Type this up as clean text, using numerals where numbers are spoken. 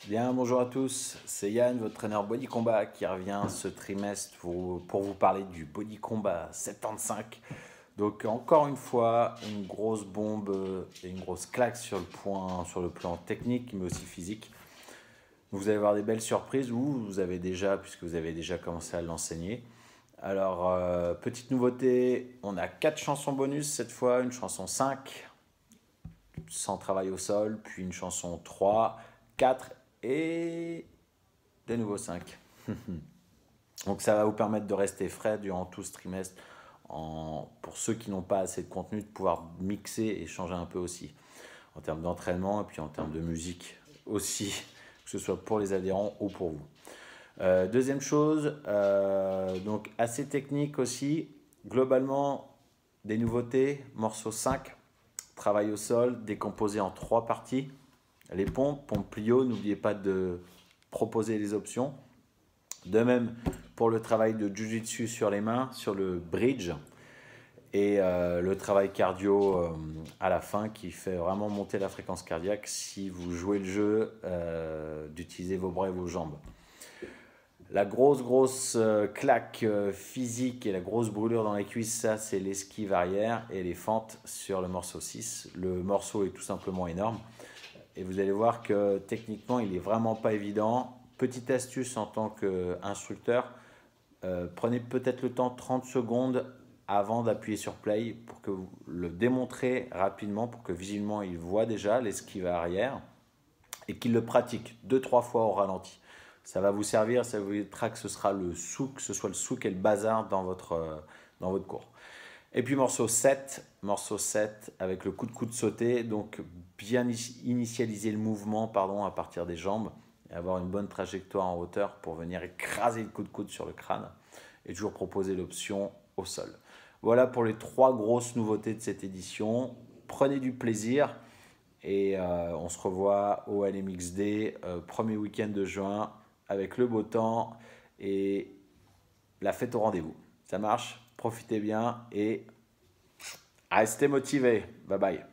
Bien, bonjour à tous, c'est Yann, votre traîneur Body Combat qui revient ce trimestre pour vous parler du Body Combat 75. Donc encore une fois, une grosse bombe et une grosse claque sur le plan technique mais aussi physique. Vous allez avoir des belles surprises puisque vous avez déjà commencé à l'enseigner. Alors, petite nouveauté, on a 4 chansons bonus cette fois, une chanson 5 sans travail au sol, puis une chanson 3, 4 et de nouveau 5. Donc ça va vous permettre de rester frais durant tout ce trimestre pour ceux qui n'ont pas assez de contenu, de pouvoir mixer et changer un peu aussi en termes d'entraînement et puis en termes de musique aussi, que ce soit pour les adhérents ou pour vous. Deuxième chose, donc assez technique aussi, globalement des nouveautés, morceau 5, travail au sol, décomposé en 3 parties. Les pompes plio, n'oubliez pas de proposer les options. De même pour le travail de Jiu-Jitsu sur les mains, sur le bridge, et le travail cardio à la fin qui fait vraiment monter la fréquence cardiaque si vous jouez le jeu d'utiliser vos bras et vos jambes. La grosse claque physique et la grosse brûlure dans les cuisses, ça c'est l'esquive arrière et les fentes sur le morceau 6. Le morceau est tout simplement énorme. Et vous allez voir que techniquement, il n'est vraiment pas évident. Petite astuce en tant qu'instructeur, prenez peut-être le temps 30 secondes avant d'appuyer sur play pour que vous le démontrez rapidement, pour que visuellement il voit déjà l'esquive arrière et qu'il le pratique 2-3 fois au ralenti. Ça va vous servir, ça vous évitera que ce soit le souk et le bazar dans votre cours. Et puis morceau 7 avec le coup de coude sauté, donc bien initialiser le mouvement à partir des jambes et avoir une bonne trajectoire en hauteur pour venir écraser le coup de coude sur le crâne et toujours proposer l'option au sol. Voilà pour les 3 grosses nouveautés de cette édition. Prenez du plaisir et on se revoit au LMXD, premier week-end de juin avec le beau temps et la fête au rendez-vous. Ça marche, profitez bien et restez motivés. Bye bye.